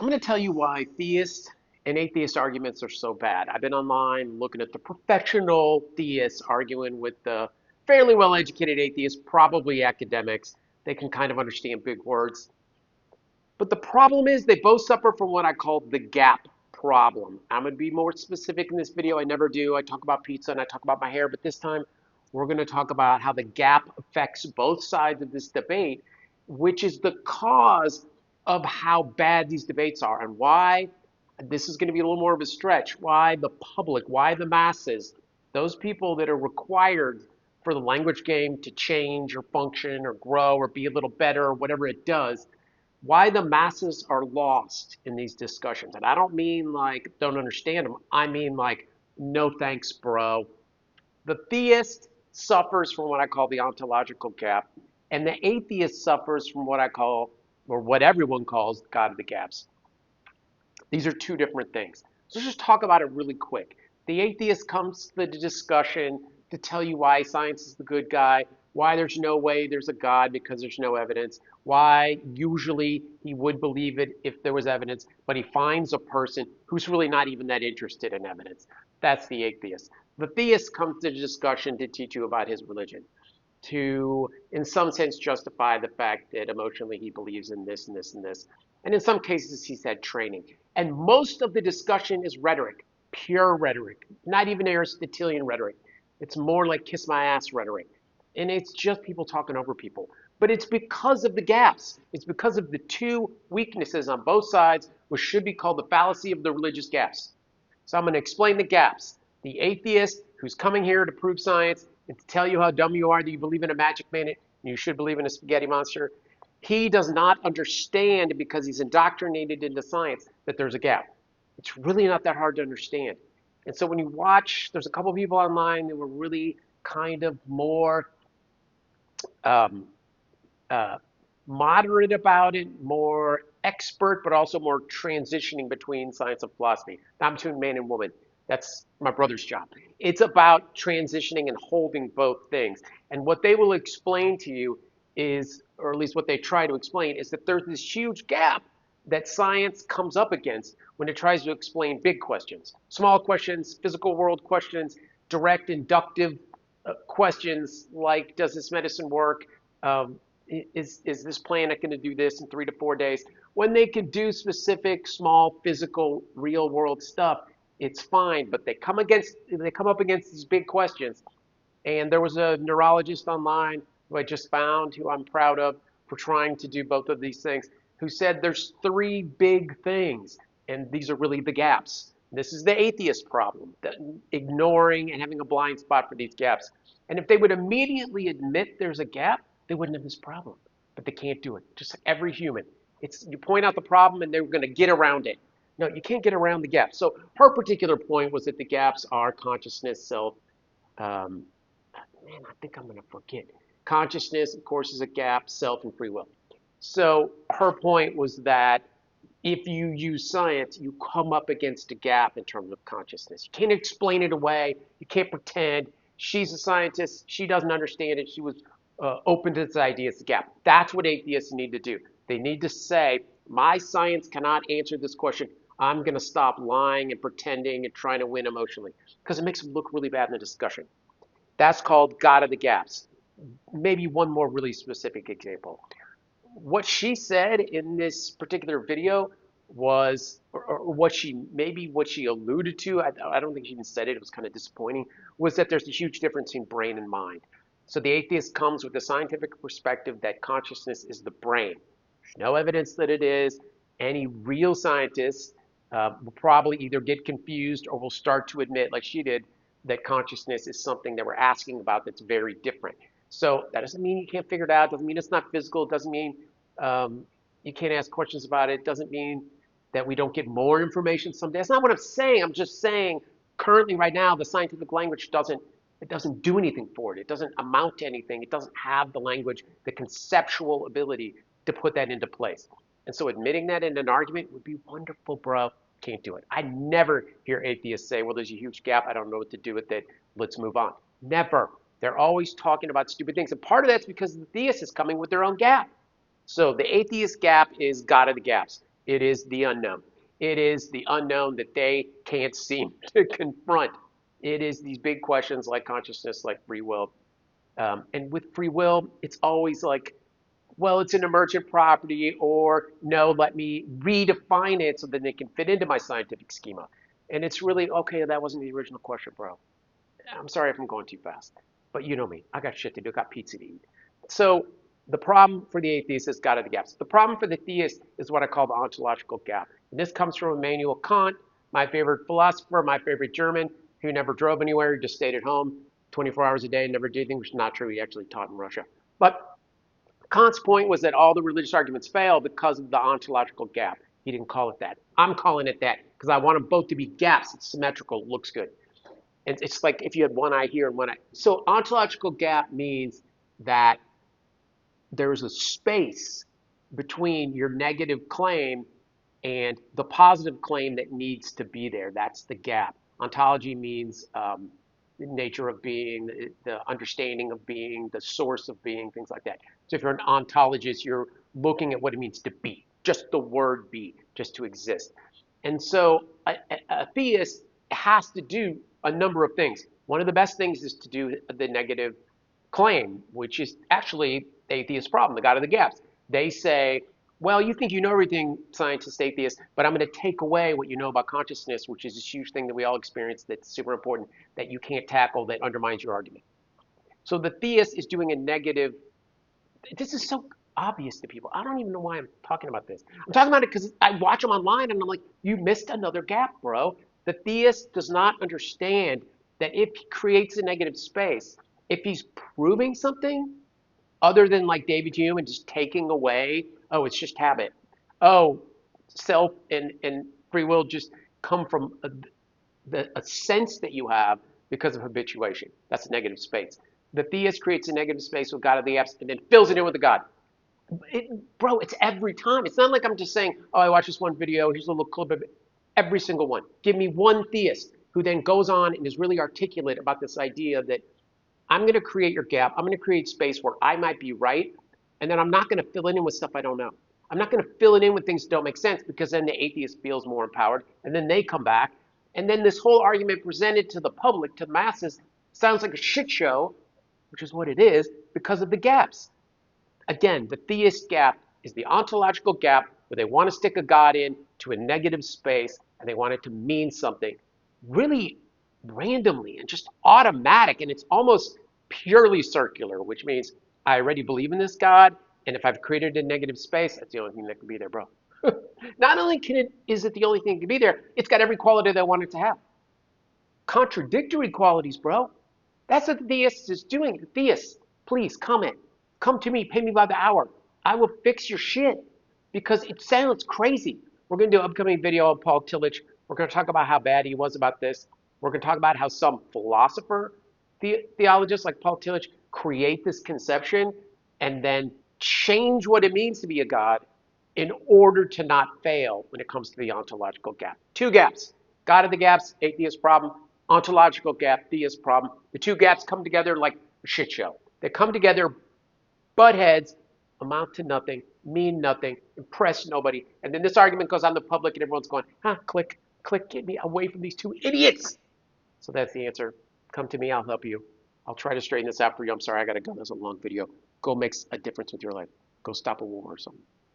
I'm going to tell you why theist and atheist arguments are so bad. I've been online looking at the professional theists arguing with the fairly well-educated atheists, probably academics. They can kind of understand big words. But the problem is they both suffer from what I call the gap problem. I'm going to be more specific in this video. I never do. I talk about pizza and I talk about my hair, but this time we're going to talk about how the gap affects both sides of this debate, which is the cause of how bad these debates are and why this is going to be a little more of a stretch. Why the public, why the masses, those people that are required for the language game to change or function or grow or be a little better or whatever it does, why the masses are lost in these discussions. And I don't mean like don't understand them. I mean like, no thanks, bro. The theist suffers from what I call the ontological gap, and the atheist suffers from what I call, or what everyone calls, God of the gaps. These are two different things. So let's just talk about it really quick. The atheist comes to the discussion to tell you why science is the good guy, why there's no way there's a God because there's no evidence, why usually he would believe it if there was evidence, but he finds a person who's really not even that interested in evidence. That's the atheist. The theist comes to the discussion to teach you about his religion, to, in some sense, justify the fact that emotionally he believes in this and this and this. And in some cases, he's had training. And most of the discussion is rhetoric, pure rhetoric, not even Aristotelian rhetoric. It's more like kiss my ass rhetoric. And it's just people talking over people. But it's because of the gaps. It's because of the two weaknesses on both sides, which should be called the fallacy of the religious gaps. So I'm going to explain the gaps. The atheist who's coming here to prove science and to tell you how dumb you are that you believe in a magic minute and you should believe in a spaghetti monster, he does not understand because he's indoctrinated into science that there's a gap. It's really not that hard to understand. And so when you watch, there's a couple of people online that were really kind of more um, uh, moderate about it, more expert, but also more transitioning between science and philosophy, not between man and woman. That's my brother's job. It's about transitioning and holding both things. And what they will explain to you is, or at least what they try to explain, is that there's this huge gap that science comes up against when it tries to explain big questions. Small questions, physical world questions, direct inductive questions like, does this medicine work? Um, is this planet going to do this in 3 to 4 days? When they can do specific, small, physical, real world stuff, it's fine. But they come up against these big questions. And there was a neurologist online who I just found, who I'm proud of for trying to do both of these things, who said there's three big things, and these are really the gaps. This is the atheist problem, ignoring and having a blind spot for these gaps. And if they would immediately admit there's a gap, they wouldn't have this problem. But they can't do it. Just like every human. It's, you point out the problem and they're going to get around it. No, you can't get around the gap. So her particular point was that the gaps are consciousness, self, um, man, I think I'm going to forget. Consciousness, of course, is a gap, self, and free will. So her point was that if you use science, you come up against a gap in terms of consciousness. You can't explain it away. You can't pretend. She's a scientist. She doesn't understand it. She was open to this idea. It's a gap. That's what atheists need to do. They need to say, my science cannot answer this question. I'm going to stop lying and pretending and trying to win emotionally because it makes them look really bad in the discussion. That's called God of the gaps. Maybe one more really specific example. What she said in this particular video was, or what she alluded to, I don't think she even said it, it was kind of disappointing, was that there's a huge difference in brain and mind. So the atheist comes with the scientific perspective that consciousness is the brain. There's no evidence that it is. Any real scientist will probably either get confused or will start to admit, like she did, that consciousness is something that we're asking about that's very different. So that doesn't mean you can't figure it out. Doesn't mean it's not physical. It doesn't mean you can't ask questions about it. It doesn't mean that we don't get more information someday. That's not what I'm saying. I'm just saying currently right now the scientific language doesn't do anything for it. It doesn't amount to anything. It doesn't have the language, the conceptual ability to put that into place. And so admitting that in an argument would be wonderful, bro. Can't do it. I never hear atheists say, well, there's a huge gap. I don't know what to do with it. Let's move on. Never. They're always talking about stupid things. And part of that's because the theist is coming with their own gap. So the atheist gap is God of the gaps. It is the unknown. It is the unknown that they can't seem to confront. It is these big questions like consciousness, like free will. And with free will, it's always like, well, it's an emergent property, or no, let me redefine it so that they can fit into my scientific schema. And it's really, okay, that wasn't the original question, bro. I'm sorry if I'm going too fast, but you know me. I got shit to do. I got pizza to eat. So the problem for the atheist is God of the gaps. The problem for the theist is what I call the ontological gap. And this comes from Immanuel Kant, my favorite philosopher, my favorite German, who never drove anywhere, he just stayed at home 24 hours a day and never did anything, which is not true. He actually taught in Russia. But Kant's point was that all the religious arguments fail because of the ontological gap. He didn't call it that. I'm calling it that because I want them both to be gaps. It's symmetrical, looks good. And it's like if you had one eye here and one eye. So ontological gap means that there's a space between your negative claim and the positive claim that needs to be there. That's the gap. Ontology means the nature of being, the understanding of being, the source of being, things like that. So if you're an ontologist, you're looking at what it means to be, just the word be, just to exist. And so a theist has to do a number of things. One of the best things is to do the negative claim, which is actually the atheist problem, the God of the gaps. They say, well, you think you know everything, scientist, atheist, but I'm going to take away what you know about consciousness, which is this huge thing that we all experience that's super important that you can't tackle that undermines your argument. So the theist is doing a negative. This is so obvious to people. I don't even know why I'm talking about this. I'm talking about it because I watch them online and I'm like, you missed another gap, bro. The theist does not understand that if he creates a negative space, if he's proving something, other than like David Hume and just taking away, oh, it's just habit. Oh, self and free will just come from a sense that you have because of habituation. That's a negative space. The theist creates a negative space with God of the apps and then fills it in with the God. Bro, it's every time. It's not like I'm just saying, oh, I watched this one video. Here's a little clip of it. Every single one. Give me one theist who then goes on and is really articulate about this idea that I'm going to create your gap. I'm going to create space where I might be right. And then I'm not going to fill it in with stuff I don't know. I'm not going to fill it in with things that don't make sense because then the atheist feels more empowered. And then they come back. And then this whole argument presented to the public, to the masses, sounds like a shit show, which is what it is, because of the gaps. Again, the theist gap is the ontological gap where they want to stick a God in to a negative space and they want it to mean something really randomly and just automatic. And it's almost purely circular, which means I already believe in this God. And if I've created a negative space, that's the only thing that can be there, bro. Not only is it the only thing that can be there, it's got every quality that I want it to have. Contradictory qualities, bro. That's what the theist is doing. The theist, please comment. Come to me, pay me by the hour. I will fix your shit because it sounds crazy. We're going to do an upcoming video on Paul Tillich. We're going to talk about how bad he was about this. We're going to talk about how some philosopher, theologists like Paul Tillich create this conception and then change what it means to be a God in order to not fail when it comes to the ontological gap. Two gaps. God of the gaps, atheist problem. Ontological gap, theist problem. The two gaps come together like a shit show. They come together, butt heads, amount to nothing, mean nothing, impress nobody. And then this argument goes on the public and everyone's going, click, click, get me away from these two idiots. So that's the answer. Come to me, I'll help you. I'll try to straighten this out for you. I'm sorry, I gotta go. That's a long video. Go make a difference with your life. Go stop a war or something.